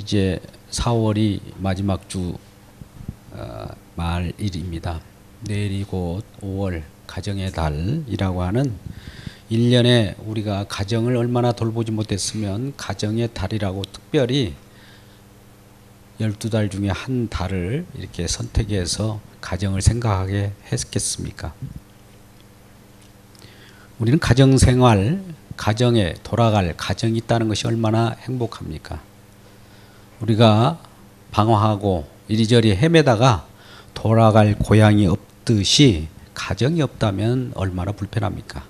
이제 4월이 마지막 주 말일입니다. 내일이 곧 5월 가정의 달이라고 하는 1년에 우리가 가정을 얼마나 돌보지 못했으면 가정의 달이라고 특별히 12달 중에 한 달을 이렇게 선택해서 가정을 생각하게 했겠습니까? 우리는 가정생활, 가정에 돌아갈 가정이 있다는 것이 얼마나 행복합니까? 우리가 방황하고 이리저리 헤매다가 돌아갈 고향이 없듯이 가정이 없다면 얼마나 불편합니까?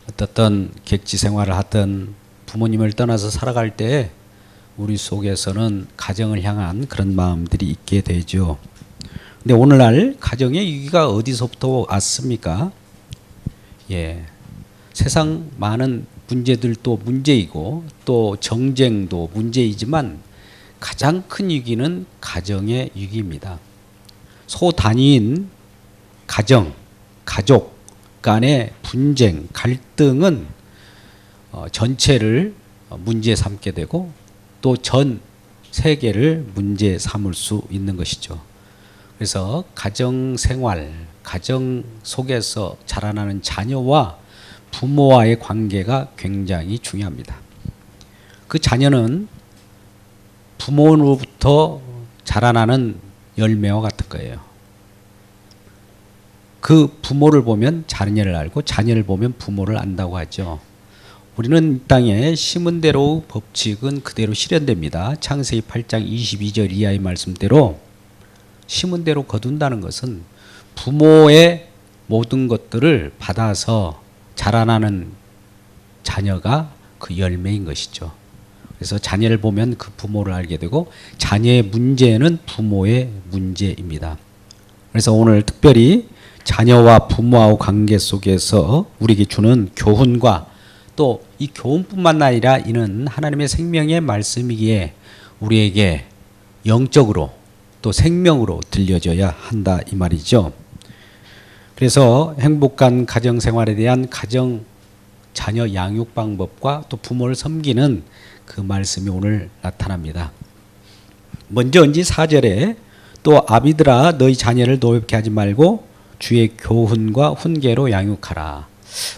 어떻든 객지 생활을 하든 부모님을 떠나서 살아갈 때 우리 속에서는 가정을 향한 그런 마음들이 있게 되죠. 근데 오늘날 가정의 위기가 어디서부터 왔습니까? 세상 많은 문제들도 문제이고 또 정쟁도 문제이지만 가장 큰 위기는 가정의 위기입니다. 소단위인 가정, 가족 간의 분쟁, 갈등은 전체를 문제 삼게 되고 또 전 세계를 문제 삼을 수 있는 것이죠. 그래서 가정 생활, 가정 속에서 자라나는 자녀와 부모와의 관계가 굉장히 중요합니다. 그 자녀는 부모로부터 자라나는 열매와 같은 거예요. 그 부모를 보면 자녀를 알고 자녀를 보면 부모를 안다고 하죠. 우리는 이 땅에 심은 대로 법칙은 그대로 실현됩니다. 창세기 8장 22절 이하의 말씀대로 심은 대로 거둔다는 것은 부모의 모든 것들을 받아서 자라나는 자녀가 그 열매인 것이죠. 그래서 자녀를 보면 그 부모를 알게 되고 자녀의 문제는 부모의 문제입니다. 그래서 오늘 특별히 자녀와 부모와의 관계 속에서 우리에게 주는 교훈과 또 이 교훈뿐만 아니라 이는 하나님의 생명의 말씀이기에 우리에게 영적으로 또 생명으로 들려져야 한다 이 말이죠. 그래서 행복한 가정생활에 대한 가정 자녀 양육 방법과 또 부모를 섬기는 그 말씀이 오늘 나타납니다. 먼저 4절에 또 아비들아 너희 자녀를 노엽게 하지 말고 주의 교훈과 훈계로 양육하라.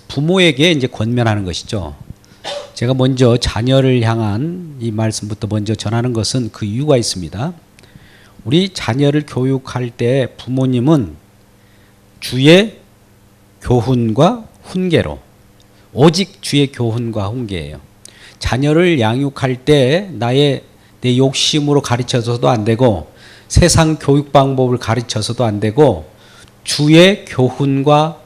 부모에게 이제 권면하는 것이죠. 제가 먼저 자녀를 향한 이 말씀부터 먼저 전하는 것은 그 이유가 있습니다. 우리 자녀를 교육할 때 부모님은 주의 교훈과 훈계로, 오직 주의 교훈과 훈계예요. 자녀를 양육할 때 내 욕심으로 가르쳐서도 안 되고 세상 교육 방법을 가르쳐서도 안 되고 주의 교훈과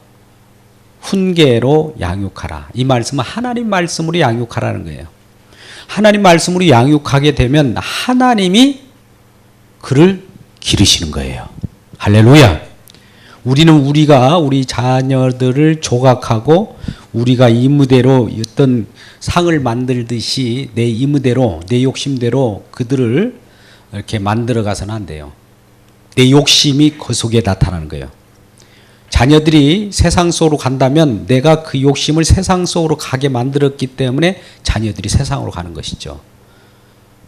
훈계로 양육하라. 이 말씀은 하나님 말씀으로 양육하라는 거예요. 하나님 말씀으로 양육하게 되면 하나님이 그를 기르시는 거예요. 할렐루야. 우리가 우리 자녀들을 조각하고 우리가 임무대로 어떤 상을 만들듯이 내 임무대로 내 욕심대로 그들을 이렇게 만들어 가서는 안 돼요. 내 욕심이 그 속에 나타나는 거예요. 자녀들이 세상 속으로 간다면 내가 그 욕심을 세상 속으로 가게 만들었기 때문에 자녀들이 세상으로 가는 것이죠.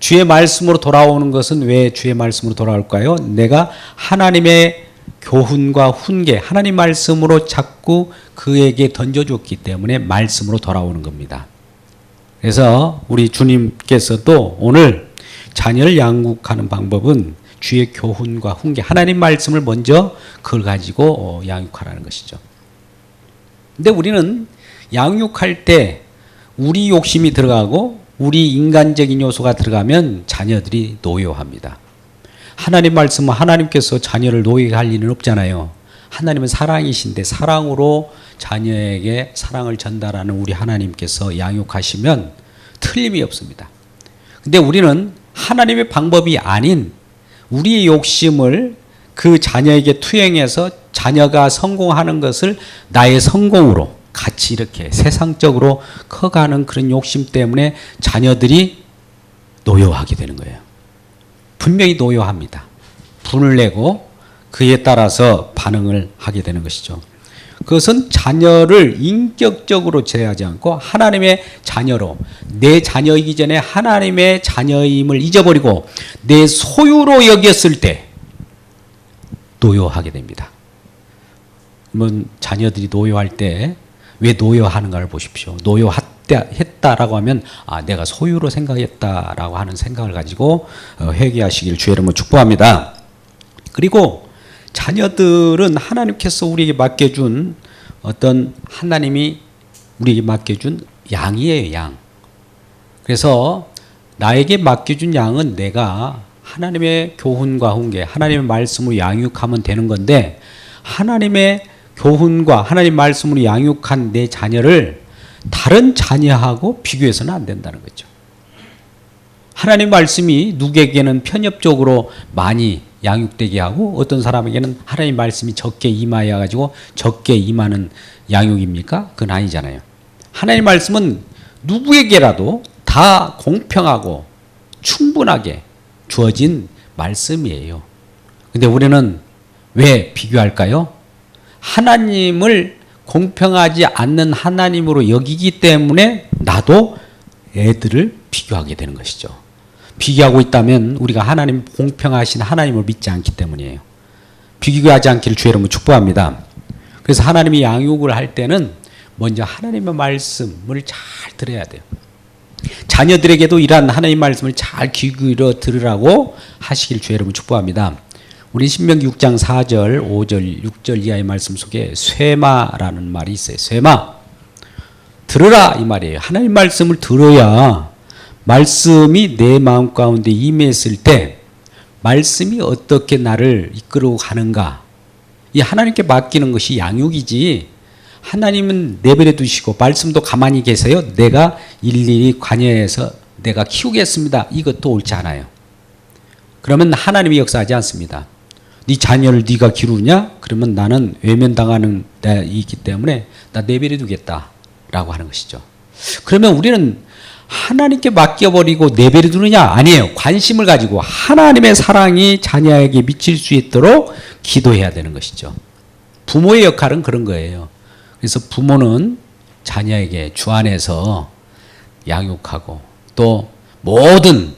주의 말씀으로 돌아오는 것은 왜 주의 말씀으로 돌아올까요? 내가 하나님의 교훈과 훈계, 하나님 말씀으로 자꾸 그에게 던져줬기 때문에 말씀으로 돌아오는 겁니다. 그래서 우리 주님께서도 오늘 자녀를 양육하는 방법은 주의 교훈과 훈계, 하나님 말씀을 먼저 그걸 가지고 양육하라는 것이죠. 근데 우리는 양육할 때 우리 욕심이 들어가고 우리 인간적인 요소가 들어가면 자녀들이 노여합니다. 하나님 말씀은 하나님께서 자녀를 노예하게 할 일은 없잖아요. 하나님은 사랑이신데 사랑으로 자녀에게 사랑을 전달하는 우리 하나님께서 양육하시면 틀림이 없습니다. 근데 우리는 하나님의 방법이 아닌 우리의 욕심을 그 자녀에게 투영해서 자녀가 성공하는 것을 나의 성공으로 같이 이렇게 세상적으로 커가는 그런 욕심 때문에 자녀들이 노여하게 되는 거예요. 분명히 노여합니다. 분을 내고 그에 따라서 반응을 하게 되는 것이죠. 그것은 자녀를 인격적으로 제하지 않고 하나님의 자녀로, 내 자녀이기 전에 하나님의 자녀임을 잊어버리고 내 소유로 여겼을 때 노여하게 됩니다. 그러면 자녀들이 노여할 때 왜 노여하는가를 보십시오. 노여했다라고 하면 내가 소유로 생각했다라고 하는 생각을 가지고 회개하시길 주의 이름으로 축복합니다. 그리고 자녀들은 하나님께서 우리에게 맡겨준 어떤 하나님이 우리에게 맡겨준 양이에요, 양. 그래서 나에게 맡겨준 양은 내가 하나님의 교훈과 훈계, 하나님의 말씀으로 양육하면 되는 건데 하나님의 교훈과 하나님 말씀으로 양육한 내 자녀를 다른 자녀하고 비교해서는 안 된다는 거죠. 하나님 말씀이 누구에게는 편협적으로 많이 양육되게 하고 어떤 사람에게는 하나님 말씀이 적게 임하여 가지고 적게 임하는 양육입니까? 그건 아니잖아요. 하나님 말씀은 누구에게라도 다 공평하고 충분하게 주어진 말씀이에요. 근데 우리는 왜 비교할까요? 하나님을 공평하지 않는 하나님으로 여기기 때문에 나도 애들을 비교하게 되는 것이죠. 비교하고 있다면 우리가 하나님 공평하신 하나님을 믿지 않기 때문이에요. 비교하지 않기를 주의 이름으로 축복합니다. 그래서 하나님이 양육을 할 때는 먼저 하나님의 말씀을 잘 들어야 돼요. 자녀들에게도 이러한 하나님 말씀을 잘 귀 기울여 들으라고 하시길 주의 이름으로 축복합니다. 우리 신명기 6장 4절, 5절, 6절 이하의 말씀 속에 쇠마라는 말이 있어요. 쇠마. 들으라 이 말이에요. 하나님 말씀을 들어야 말씀이 내 마음 가운데 임했을 때 말씀이 어떻게 나를 이끌어 가는가. 이 하나님께 맡기는 것이 양육이지 하나님은 내버려 두시고 말씀도 가만히 계세요. 내가 일일이 관여해서 내가 키우겠습니다. 이것도 옳지 않아요. 그러면 하나님이 역사하지 않습니다. 네 자녀를 네가 기르냐? 그러면 나는 외면당하는 데 있기 때문에 나 내버려 두겠다라고 하는 것이죠. 그러면 우리는 하나님께 맡겨버리고 내버려 두느냐? 아니에요. 관심을 가지고 하나님의 사랑이 자녀에게 미칠 수 있도록 기도해야 되는 것이죠. 부모의 역할은 그런 거예요. 그래서 부모는 자녀에게 주 안에서 양육하고 또 모든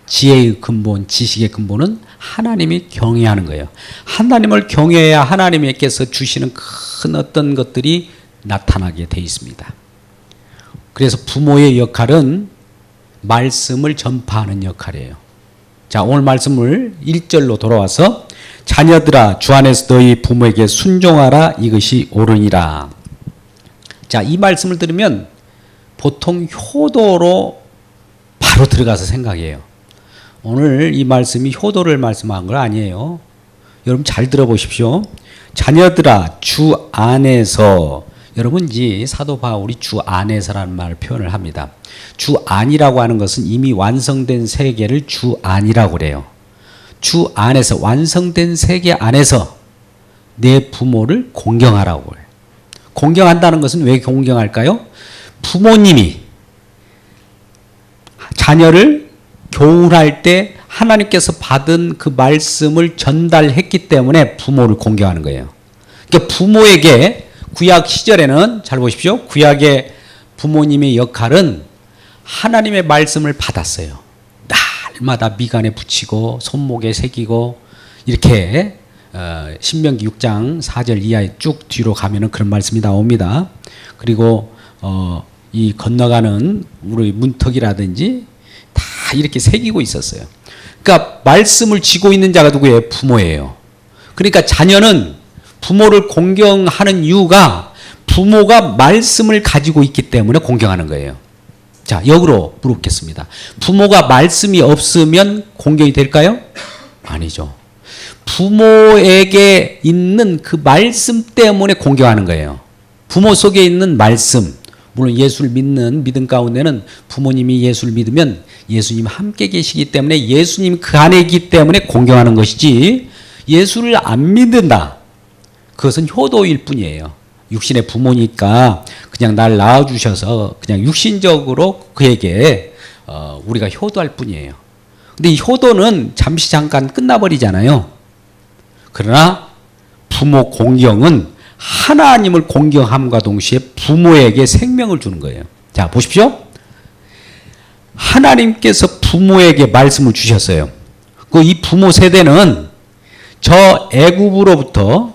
지혜의 근본, 지식의 근본은 하나님이 경외하는 거예요. 하나님을 경외해야 하나님께서 주시는 큰 어떤 것들이 나타나게 돼 있습니다. 그래서 부모의 역할은 말씀을 전파하는 역할이에요. 자, 오늘 말씀을 1절로 돌아와서 자녀들아 주 안에서 너희 부모에게 순종하라 이것이 옳으니라. 자, 이 말씀을 들으면 보통 효도로 바로 들어가서 생각해요. 오늘 이 말씀이 효도를 말씀한 건 아니에요. 여러분 잘 들어보십시오. 자녀들아 주 안에서, 여러분 이 사도 바울이 주 안에서라는 말을 표현을 합니다. 주 안이라고 하는 것은 이미 완성된 세계를 주 안이라고 그래요. 주 안에서, 완성된 세계 안에서 내 부모를 공경하라고 해요. 공경한다는 것은 왜 공경할까요? 부모님이 자녀를 교훈할 때 하나님께서 받은 그 말씀을 전달했기 때문에 부모를 공경하는 거예요. 그러니까 부모에게 구약 시절에는, 잘 보십시오, 구약의 부모님의 역할은 하나님의 말씀을 받았어요. 날마다 미간에 붙이고 손목에 새기고 이렇게 신명기 6장 4절 이하에 쭉 뒤로 가면은 그런 말씀이 나옵니다. 그리고 이 건너가는 우리 문턱이라든지 다 이렇게 새기고 있었어요. 그러니까 말씀을 쥐고 있는 자가 누구예요? 부모예요. 그러니까 자녀는 부모를 공경하는 이유가 부모가 말씀을 가지고 있기 때문에 공경하는 거예요. 자, 역으로 물었겠습니다. 부모가 말씀이 없으면 공경이 될까요? 아니죠. 부모에게 있는 그 말씀 때문에 공경하는 거예요. 부모 속에 있는 말씀, 물론 예수를 믿는 믿음 가운데는 부모님이 예수를 믿으면 예수님 함께 계시기 때문에 예수님 그 안에 있기 때문에 공경하는 것이지, 예수를 안 믿는다, 그것은 효도일 뿐이에요. 육신의 부모니까 그냥 날 낳아주셔서 그냥 육신적으로 그에게 우리가 효도할 뿐이에요. 근데 이 효도는 잠시 잠깐 끝나버리잖아요. 그러나 부모 공경은 하나님을 공경함과 동시에 부모에게 생명을 주는 거예요. 자, 보십시오. 하나님께서 부모에게 말씀을 주셨어요. 이 부모 세대는 저 애굽으로부터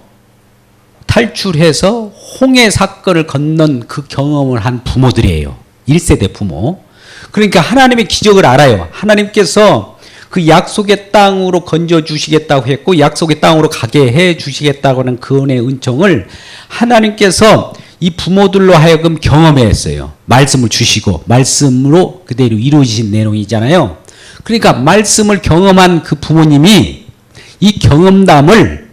탈출해서 홍해 사건을 건넌 그 경험을 한 부모들이에요. 1세대 부모. 그러니까 하나님의 기적을 알아요. 하나님께서 그 약속의 땅으로 건져 주시겠다고 했고 약속의 땅으로 가게 해 주시겠다고 하는 그 은혜의 은총을 하나님께서 이 부모들로 하여금 경험해 했어요. 말씀을 주시고 말씀으로 그대로 이루어지신 내용이잖아요. 그러니까 말씀을 경험한 그 부모님이 이 경험담을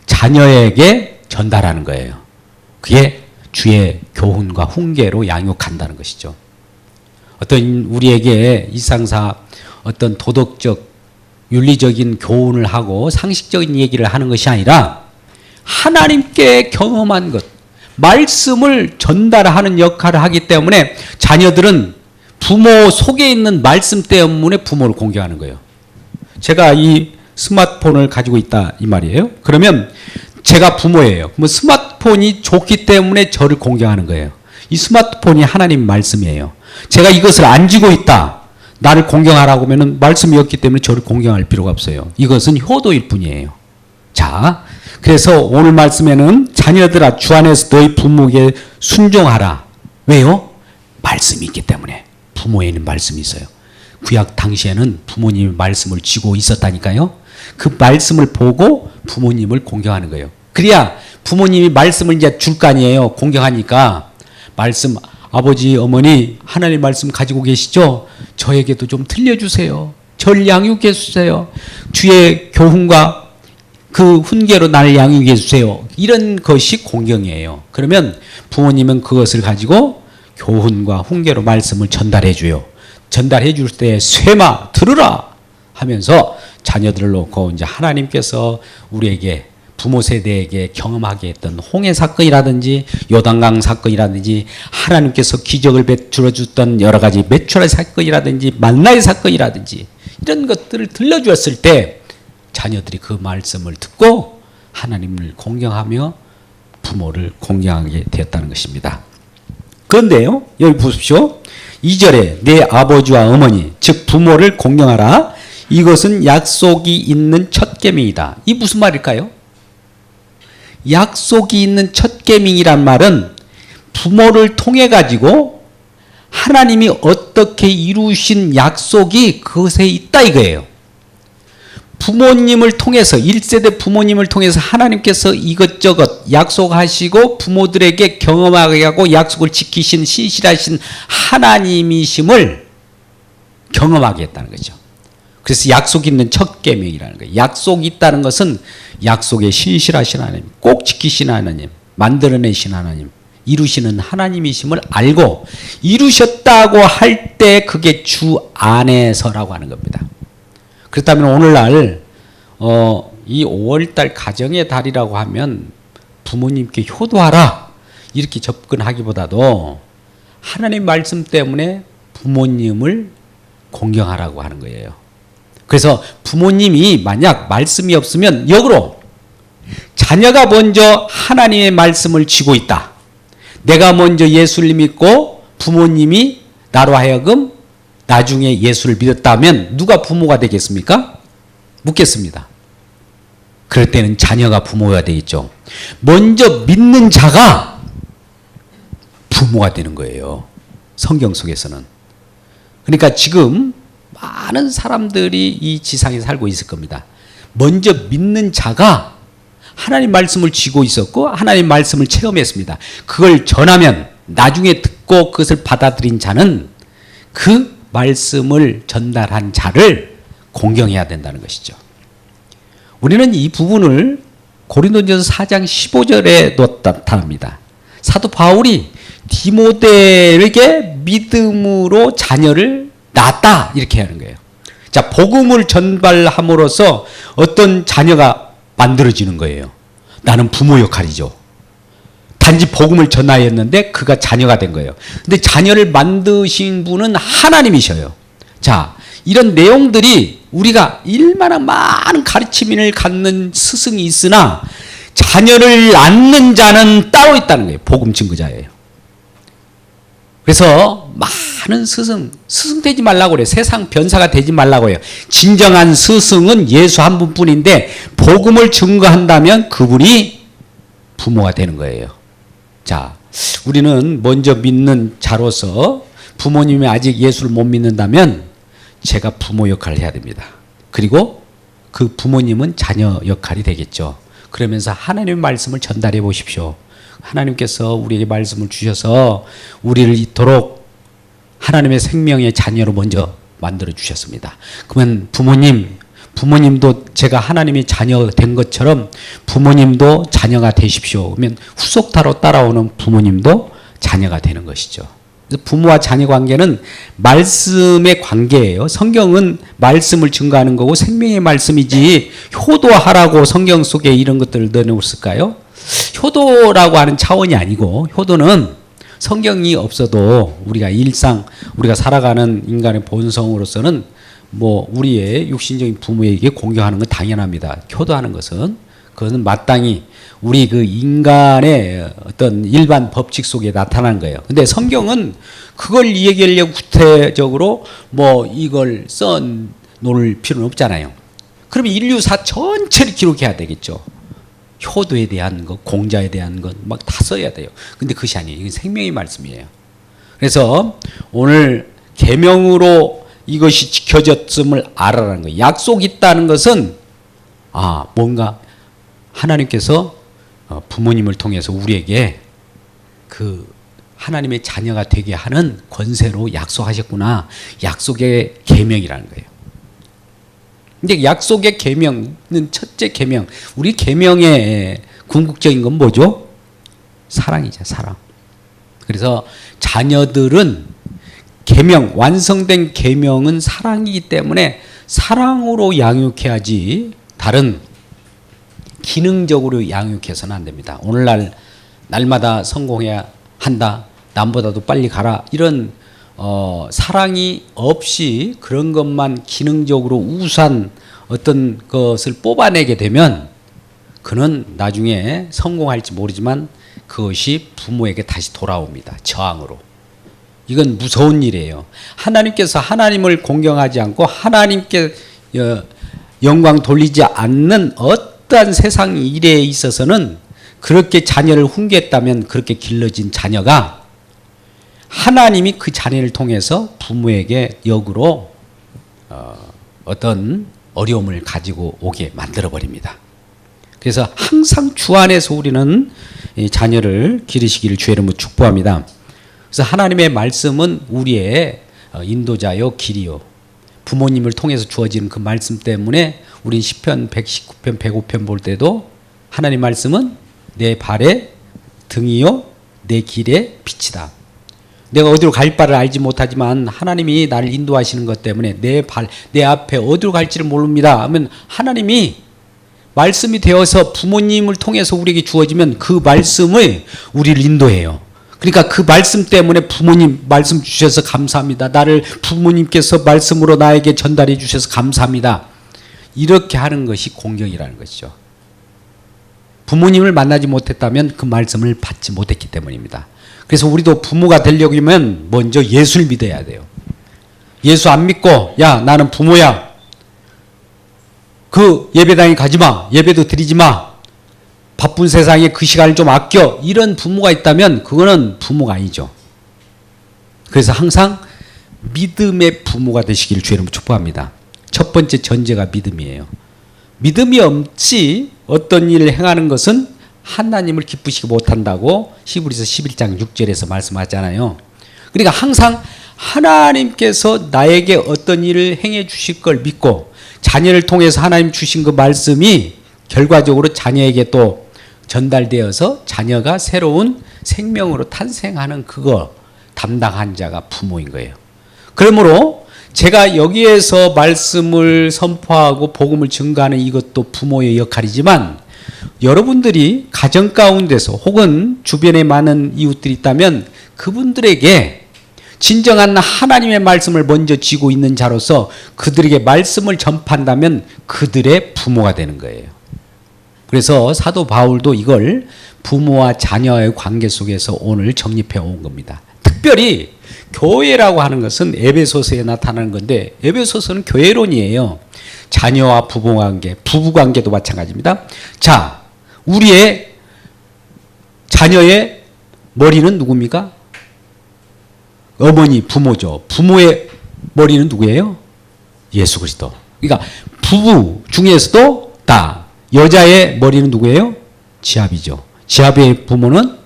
자녀에게 전달하는 거예요. 그게 주의 교훈과 훈계로 양육한다는 것이죠. 어떤 우리에게 일상사 어떤 도덕적 윤리적인 교훈을 하고 상식적인 얘기를 하는 것이 아니라 하나님께 경험한 것, 말씀을 전달하는 역할을 하기 때문에 자녀들은 부모 속에 있는 말씀 때문에 부모를 공경하는 거예요. 제가 이 스마트폰을 가지고 있다 이 말이에요. 그러면 제가 부모예요. 그럼 스마트폰이 좋기 때문에 저를 공경하는 거예요. 이 스마트폰이 하나님 말씀이에요. 제가 이것을 안 쥐고 있다. 나를 공경하라고 하면 말씀이었기 때문에 저를 공경할 필요가 없어요. 이것은 효도일 뿐이에요. 자, 그래서 오늘 말씀에는 자녀들아 주 안에서 너희 부모에게 순종하라. 왜요? 말씀이 있기 때문에. 부모에는 말씀이 있어요. 구약 당시에는 부모님이 말씀을 쥐고 있었다니까요. 그 말씀을 보고 부모님을 공경하는 거예요. 그래야 부모님이 말씀을 이제 줄 거 아니에요. 공경하니까 말씀 아버지 어머니 하나님 말씀 가지고 계시죠? 저에게도 좀 들려주세요. 절 양육해 주세요. 주의 교훈과 그 훈계로 나를 양육해 주세요. 이런 것이 공경이에요. 그러면 부모님은 그것을 가지고 교훈과 훈계로 말씀을 전달해 줘요. 전달해 줄 때 쇠마 들으라 하면서 자녀들을 놓고 이제 하나님께서 우리에게 부모 세대에게 경험하게 했던 홍해 사건이라든지 요단강 사건이라든지 하나님께서 기적을 베풀어 줬던 여러 가지 메추라의 사건이라든지 만나의 사건이라든지 이런 것들을 들려주었을 때 자녀들이 그 말씀을 듣고 하나님을 공경하며 부모를 공경하게 되었다는 것입니다. 그런데요, 여기 보십시오. 2절에 내 아버지와 어머니 즉 부모를 공경하라. 이것은 약속이 있는 첫 계명이다. 이 무슨 말일까요? 약속이 있는 첫 계명이란 말은 부모를 통해 가지고 하나님이 어떻게 이루신 약속이 그것에 있다 이거예요. 부모님을 통해서 1세대 부모님을 통해서 하나님께서 이것저것 약속하시고 부모들에게 경험하게 하고 약속을 지키신 신실하신 하나님이심을 경험하게 했다는 거죠. 그래서 약속 있는 첫 계명이라는 거예요. 약속이 있다는 것은 약속에 신실하신 하나님, 꼭 지키신 하나님, 만들어내신 하나님, 이루시는 하나님이심을 알고 이루셨다고 할 때 그게 주 안에서라고 하는 겁니다. 그렇다면 오늘날 이 5월달 가정의 달이라고 하면 부모님께 효도하라 이렇게 접근하기보다도 하나님 말씀 때문에 부모님을 공경하라고 하는 거예요. 그래서 부모님이 만약 말씀이 없으면 역으로 자녀가 먼저 하나님의 말씀을 쥐고 있다. 내가 먼저 예수를 믿고 부모님이 나로 하여금 나중에 예수를 믿었다면 누가 부모가 되겠습니까? 묻겠습니다. 그럴 때는 자녀가 부모가 되겠죠. 먼저 믿는 자가 부모가 되는 거예요. 성경 속에서는. 그러니까 지금 많은 사람들이 이 지상에 살고 있을 겁니다. 먼저 믿는 자가 하나님 말씀을 쥐고 있었고 하나님 말씀을 체험했습니다. 그걸 전하면 나중에 듣고 그것을 받아들인 자는 그 말씀을 전달한 자를 공경해야 된다는 것이죠. 우리는 이 부분을 고린도전서 4장 15절에 나타납니다. 사도 바울이 디모데에게 믿음으로 자녀를 낳았다 이렇게 하는 거예요. 자, 복음을 전달함으로써 어떤 자녀가 만들어지는 거예요. 나는 부모 역할이죠. 단지 복음을 전하였는데 그가 자녀가 된 거예요. 근데 자녀를 만드신 분은 하나님이셔요. 자, 이런 내용들이 우리가 얼마나 많은 가르침인을 갖는 스승이 있으나 자녀를 낳는 자는 따로 있다는 거예요. 복음 증거자예요. 그래서 많은 스승 되지 말라고 그래요. 세상 변사가 되지 말라고 해요. 진정한 스승은 예수 한 분뿐인데 복음을 증거한다면 그분이 부모가 되는 거예요. 자, 우리는 먼저 믿는 자로서 부모님이 아직 예수를 못 믿는다면 제가 부모 역할을 해야 됩니다. 그리고 그 부모님은 자녀 역할이 되겠죠. 그러면서 하나님의 말씀을 전달해 보십시오. 하나님께서 우리에게 말씀을 주셔서 우리를 이토록 하나님의 생명의 자녀로 먼저 만들어 주셨습니다. 그러면 부모님도 제가 하나님의 자녀 된 것처럼 부모님도 자녀가 되십시오. 그러면 후속타로 따라오는 부모님도 자녀가 되는 것이죠. 부모와 자녀 관계는 말씀의 관계예요. 성경은 말씀을 증거하는 거고 생명의 말씀이지 효도하라고 성경 속에 이런 것들을 넣어놓을까요? 효도라고 하는 차원이 아니고 효도는 성경이 없어도 우리가 우리가 살아가는 인간의 본성으로서는 우리의 육신적인 부모에게 공경하는 건 당연합니다. 효도하는 것은 그것은 마땅히 우리 그 인간의 어떤 일반 법칙 속에 나타나는 거예요. 근데 성경은 그걸 얘기하려고 구체적으로 이걸 써놓을 필요는 없잖아요. 그러면 인류사 전체를 기록해야 되겠죠. 효도에 대한 것, 공자에 대한 것 막 다 써야 돼요. 근데 그것이 아니에요. 이건 생명의 말씀이에요. 그래서 오늘 계명으로 이것이 지켜졌음을 알아라는 거예요. 약속이 있다는 것은 뭔가 하나님께서 부모님을 통해서 우리에게 그 하나님의 자녀가 되게 하는 권세로 약속하셨구나. 약속의 계명이라는 거예요. 근데 약속의 계명은 첫째 계명. 우리 계명의 궁극적인 건 뭐죠? 사랑이죠, 사랑. 그래서 자녀들은 계명, 완성된 계명은 사랑이기 때문에 사랑으로 양육해야지 다른 기능적으로 양육해서는 안 됩니다. 오늘날 날마다 성공해야 한다. 남보다도 빨리 가라. 이런 사랑이 없이 그런 것만 기능적으로 우수한 어떤 것을 뽑아내게 되면 그는 나중에 성공할지 모르지만 그것이 부모에게 다시 돌아옵니다. 저항으로. 이건 무서운 일이에요. 하나님께서 하나님을 공경하지 않고 하나님께 영광 돌리지 않는 어떠한 세상 일에 있어서는 그렇게 자녀를 훈계했다면 그렇게 길러진 자녀가 하나님이 그 자녀를 통해서 부모에게 역으로 어떤 어려움을 가지고 오게 만들어버립니다. 그래서 항상 주 안에서 우리는 이 자녀를 기르시기를 주의 이름으로 축복합니다. 그래서 하나님의 말씀은 우리의 인도자요 길이요. 부모님을 통해서 주어지는 그 말씀 때문에 우린 시편 119편 105편 볼 때도 하나님 말씀은 내 발의 등이요 내 길의 빛이다. 내가 어디로 갈 바를 알지 못하지만 하나님이 나를 인도하시는 것 때문에 내 앞에 어디로 갈지를 모릅니다 하면 하나님이 말씀이 되어서 부모님을 통해서 우리에게 주어지면 그 말씀을 우리를 인도해요. 그러니까 그 말씀 때문에 부모님 말씀 주셔서 감사합니다. 나를 부모님께서 말씀으로 나에게 전달해 주셔서 감사합니다. 이렇게 하는 것이 공경이라는 것이죠. 부모님을 만나지 못했다면 그 말씀을 받지 못했기 때문입니다. 그래서 우리도 부모가 되려면 먼저 예수를 믿어야 돼요. 예수 안 믿고 나는 부모야. 그 예배당에 가지 마. 예배도 드리지 마. 바쁜 세상에 그 시간을 좀 아껴. 이런 부모가 있다면 그거는 부모가 아니죠. 그래서 항상 믿음의 부모가 되시기를 주의 이름으로 축복합니다. 첫 번째 전제가 믿음이에요. 믿음이 없이 어떤 일을 행하는 것은 하나님을 기쁘시게 못한다고 히브리서 11장 6절에서 말씀하잖아요. 그러니까 항상 하나님께서 나에게 어떤 일을 행해 주실 걸 믿고 자녀를 통해서 하나님 주신 그 말씀이 결과적으로 자녀에게 또 전달되어서 자녀가 새로운 생명으로 탄생하는 그거 담당한 자가 부모인 거예요. 그러므로 제가 여기에서 말씀을 선포하고 복음을 증거하는 이것도 부모의 역할이지만 여러분들이 가정 가운데서 혹은 주변에 많은 이웃들이 있다면 그분들에게 진정한 하나님의 말씀을 먼저 쥐고 있는 자로서 그들에게 말씀을 전파한다면 그들의 부모가 되는 거예요. 그래서 사도 바울도 이걸 부모와 자녀의 관계 속에서 오늘 정립해 온 겁니다. 특별히 교회라고 하는 것은 에베소서에 나타나는 건데 에베소서는 교회론이에요. 자녀와 부부 관계, 부부 관계도 마찬가지입니다. 자, 우리의 자녀의 머리는 누굽니까? 어머니, 부모죠. 부모의 머리는 누구예요? 예수 그리스도. 그러니까 부부 중에서도 다 여자의 머리는 누구예요? 지압이죠. 지압의 부모는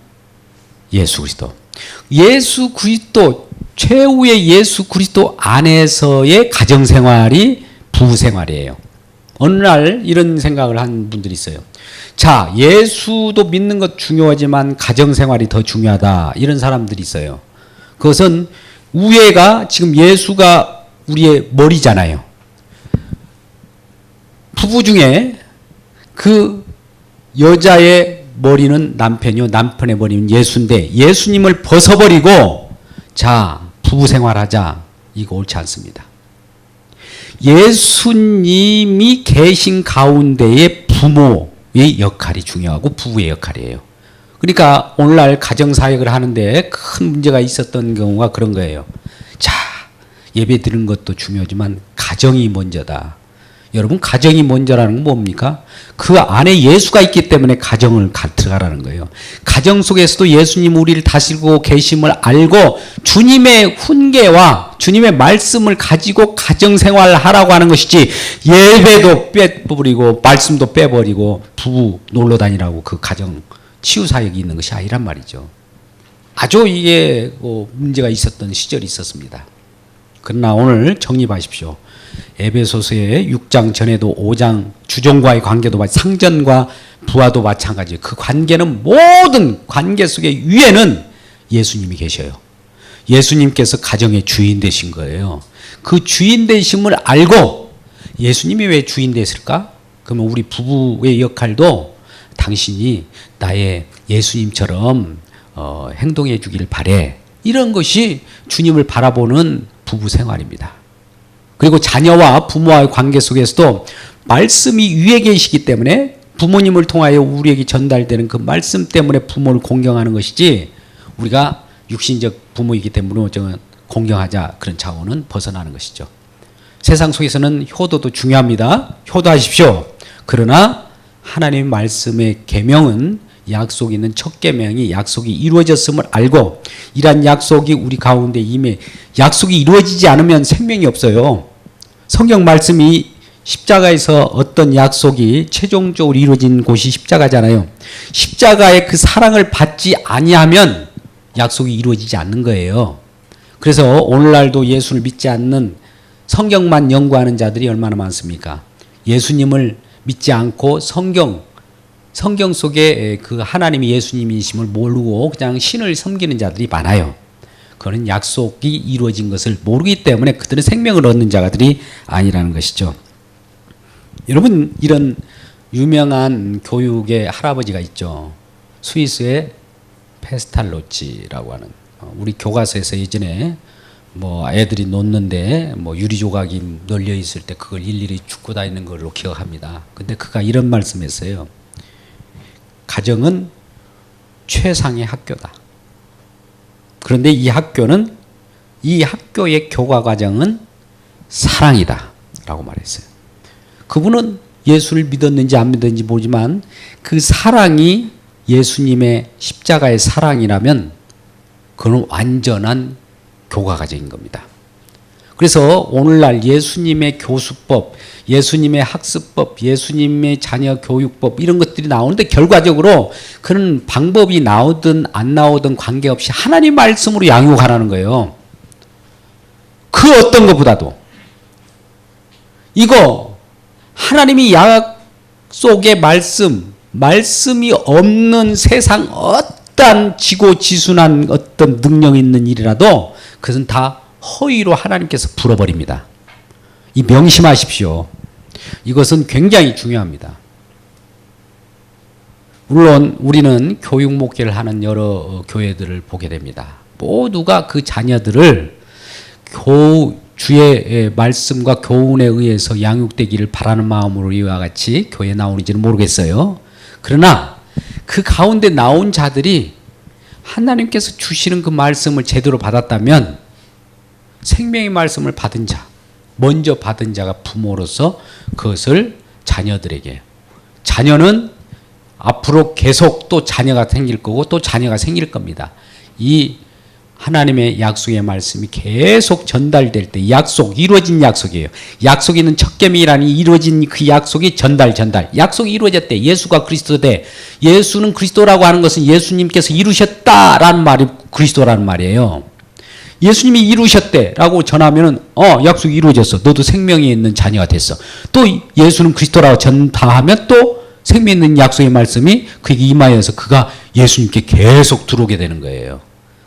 예수 그리스도. 예수 그리스도, 최후의 예수 그리스도 안에서의 가정생활이 부부생활이에요. 어느 날 이런 생각을 한 분들이 있어요. 자, 예수도 믿는 것 중요하지만 가정생활이 더 중요하다. 이런 사람들이 있어요. 그것은 우애가 지금 예수가 우리의 머리잖아요. 부부 중에 그 여자의 머리는 남편이요, 남편의 머리는 예수인데 예수님을 벗어버리고 자, 부부 생활하자. 이거 옳지 않습니다. 예수님이 계신 가운데의 부모의 역할이 중요하고 부부의 역할이에요. 그러니까 오늘날 가정사역을 하는데 큰 문제가 있었던 경우가 그런 거예요. 자, 예배 드리는 것도 중요하지만 가정이 먼저다. 여러분, 가정이 먼저라는 건 뭡니까? 그 안에 예수가 있기 때문에 가정을 들어가라는 거예요. 가정 속에서도 예수님 우리를 다스리고 계심을 알고 주님의 훈계와 주님의 말씀을 가지고 가정생활을 하라고 하는 것이지 예배도 빼버리고 말씀도 빼버리고 부부 놀러 다니라고 그 가정 치유사역이 있는 것이 아니란 말이죠. 아주 이게 문제가 있었던 시절이 있었습니다. 그러나 오늘 정립하십시오. 에베소서의 6장 전에도 5장 주종과의 관계도 상전과 부하도 마찬가지예요. 그 관계는 모든 관계 속의 위에는 예수님이 계셔요. 예수님께서 가정의 주인 되신 거예요. 그 주인 되심을 알고 예수님이 왜 주인 됐을까? 그러면 우리 부부의 역할도 당신이 나의 예수님처럼 행동해 주기를 바래. 이런 것이 주님을 바라보는 부부 생활입니다. 그리고 자녀와 부모와의 관계 속에서도 말씀이 위에 계시기 때문에 부모님을 통하여 우리에게 전달되는 그 말씀 때문에 부모를 공경하는 것이지 우리가 육신적 부모이기 때문에 공경하자 그런 차원은 벗어나는 것이죠. 세상 속에서는 효도도 중요합니다. 효도하십시오. 그러나 하나님의 말씀의 계명은 약속이 있는 첫 계명이 약속이 이루어졌음을 알고 이러한 약속이 우리 가운데 임해 약속이 이루어지지 않으면 생명이 없어요. 성경 말씀이 십자가에서 어떤 약속이 최종적으로 이루어진 곳이 십자가잖아요. 십자가의 그 사랑을 받지 아니하면 약속이 이루어지지 않는 거예요. 그래서 오늘날도 예수를 믿지 않는 성경만 연구하는 자들이 얼마나 많습니까? 예수님을 믿지 않고 성경 속에 그 하나님이 예수님이심을 모르고 그냥 신을 섬기는 자들이 많아요. 그거는 약속이 이루어진 것을 모르기 때문에 그들은 생명을 얻는 자들이 아니라는 것이죠. 여러분, 이런 유명한 교육의 할아버지가 있죠. 스위스의 페스탈로치라고 하는 우리 교과서에서 예전에 애들이 놓는데 유리 조각이 널려 있을 때 그걸 일일이 줍고 다니는 걸로 기억합니다. 근데 그가 이런 말씀했어요. 가정은 최상의 학교다. 그런데 이 학교의 교과 과정은 사랑이다. 라고 말했어요. 그분은 예수를 믿었는지 안 믿었는지 모르지만 그 사랑이 예수님의 십자가의 사랑이라면 그건 완전한 교과 과정인 겁니다. 그래서 오늘날 예수님의 교수법, 예수님의 학습법, 예수님의 자녀 교육법 이런 것들이 나오는데 결과적으로 그런 방법이 나오든 안 나오든 관계없이 하나님 말씀으로 양육하라는 거예요. 그 어떤 것보다도 이거 하나님이 약속의 말씀이 없는 세상 어떠한 지고지순한 어떤 능력 있는 일이라도 그것은 다 허위로 하나님께서 풀어버립니다. 이 명심하십시오. 이것은 굉장히 중요합니다. 물론 우리는 교육 목회를 하는 여러 교회들을 보게 됩니다. 모두가 그 자녀들을 주의 말씀과 교훈에 의해서 양육되기를 바라는 마음으로 이와 같이 교회에 나오는지는 모르겠어요. 그러나 그 가운데 나온 자들이 하나님께서 주시는 그 말씀을 제대로 받았다면 생명의 말씀을 받은 자, 먼저 받은 자가 부모로서 그것을 자녀들에게, 자녀는 앞으로 계속 또 자녀가 생길 거고 또 자녀가 생길 겁니다. 이 하나님의 약속의 말씀이 계속 전달될 때, 약속, 이루어진 약속이에요. 약속이 있는 척개미라니 이루어진 그 약속이 전달. 약속이 이루어졌대. 예수가 그리스도대. 예수는 그리스도라고 하는 것은 예수님께서 이루셨다라는 말이 그리스도라는 말이에요. 예수님이 이루셨대라고 전하면은 약속이 이루어졌어. 너도 생명이 있는 자녀가 됐어. 또 예수는 그리스도라고 전파하면 또 생명 있는 약속의 말씀이 그에게 임하여서 그가 예수님께 계속 들어오게 되는 거예요.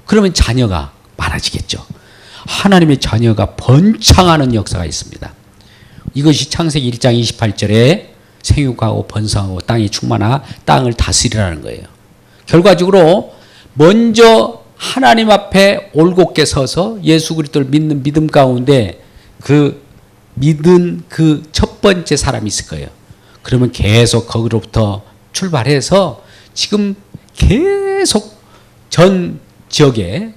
그러면 자녀가 많아지겠죠. 하나님의 자녀가 번창하는 역사가 있습니다. 이것이 창세기 1장 28절에 생육하고 번성하고 땅이 충만하 땅을 다스리라는 거예요. 결과적으로 먼저 하나님 앞에 올곧게 서서 예수 그리스도를 믿는 믿음 가운데 그 믿은 그 첫 번째 사람이 있을 거예요. 그러면 계속 거기로부터 출발해서 지금 계속 전 지역에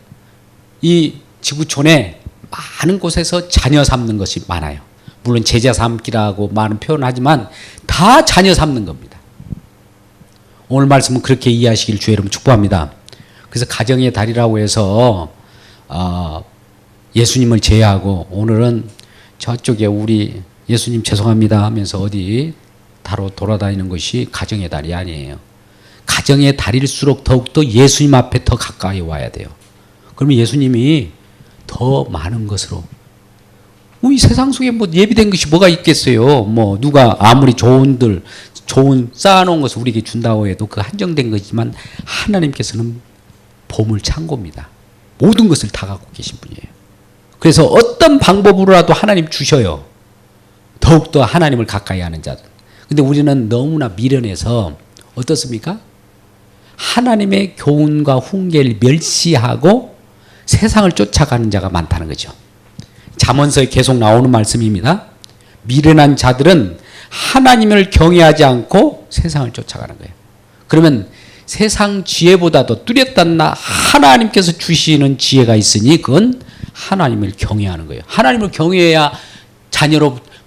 이 지구촌에 많은 곳에서 자녀 삼는 것이 많아요. 물론 제자 삼기라고 많은 표현하지만 다 자녀 삼는 겁니다. 오늘 말씀은 그렇게 이해하시길 주의 이름으로 축복합니다. 그래서 가정의 달이라고 해서 예수님을 제외하고 오늘은 저쪽에 우리 예수님 죄송합니다 하면서 어디 다로 돌아다니는 것이 가정의 달이 아니에요. 가정의 달일수록 더욱더 예수님 앞에 더 가까이 와야 돼요. 그러면 예수님이 더 많은 것으로, 이 세상 속에 뭐 예비된 것이 뭐가 있겠어요. 뭐 누가 아무리 좋은 쌓아놓은 것을 우리에게 준다고 해도 그 한정된 거지만 하나님께서는 보물 창고입니다. 모든 것을 다 갖고 계신 분이에요. 그래서 어떤 방법으로라도 하나님 주셔요. 더욱더 하나님을 가까이 하는 자들. 근데 우리는 너무나 미련해서 어떻습니까? 하나님의 교훈과 훈계를 멸시하고 세상을 쫓아가는 자가 많다는 거죠. 잠언서에 계속 나오는 말씀입니다. 미련한 자들은 하나님을 경외하지 않고 세상을 쫓아가는 거예요. 그러면 세상 지혜보다도 뚜렷한 하나님께서 주시는 지혜가 있으니 그건 하나님을 경외하는 거예요. 하나님을 경외해야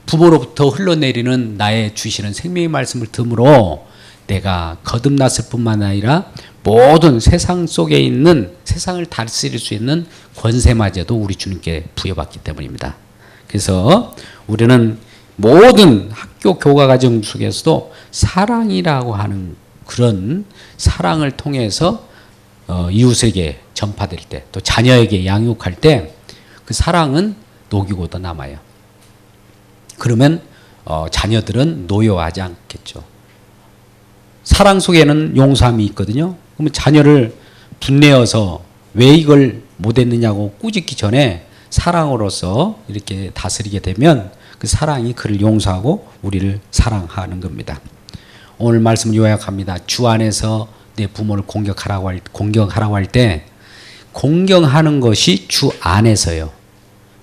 부모로부터 흘러내리는 나의 주시는 생명의 말씀을 듬으로 내가 거듭났을 뿐만 아니라 모든 세상 속에 있는 세상을 다스릴 수 있는 권세마저도 우리 주님께 부여받기 때문입니다. 그래서 우리는 모든 학교 교과 과정 속에서도 사랑이라고 하는 그런 사랑을 통해서 이웃에게 전파될 때, 또 자녀에게 양육할 때 그 사랑은 녹이고도 남아요. 그러면 자녀들은 노여하지 않겠죠. 사랑 속에는 용서함이 있거든요. 그러면 자녀를 분내어서 왜 이걸 못했느냐고 꾸짖기 전에 사랑으로서 이렇게 다스리게 되면 그 사랑이 그를 용서하고 우리를 사랑하는 겁니다. 오늘 말씀을 요약합니다. 주 안에서 내 부모를 공경하라고 할 때 공경하는 것이 주 안에서요.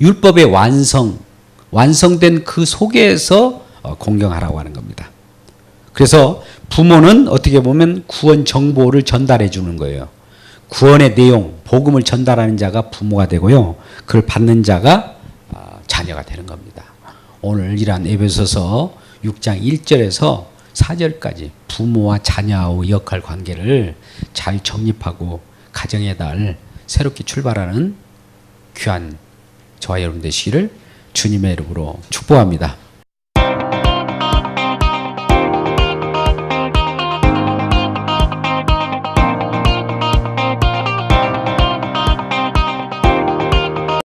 율법의 완성된 그 속에서 공경하라고 하는 겁니다. 그래서 부모는 어떻게 보면 구원 정보를 전달해 주는 거예요. 구원의 내용, 복음을 전달하는 자가 부모가 되고요. 그걸 받는 자가 자녀가 되는 겁니다. 오늘 이란 에베소서 6장 1절에서 4절까지 부모와 자녀의 역할 관계를 잘 정립하고 가정의 달 새롭게 출발하는 귀한 저와 여러분 되시기를 주님의 이름으로 축복합니다.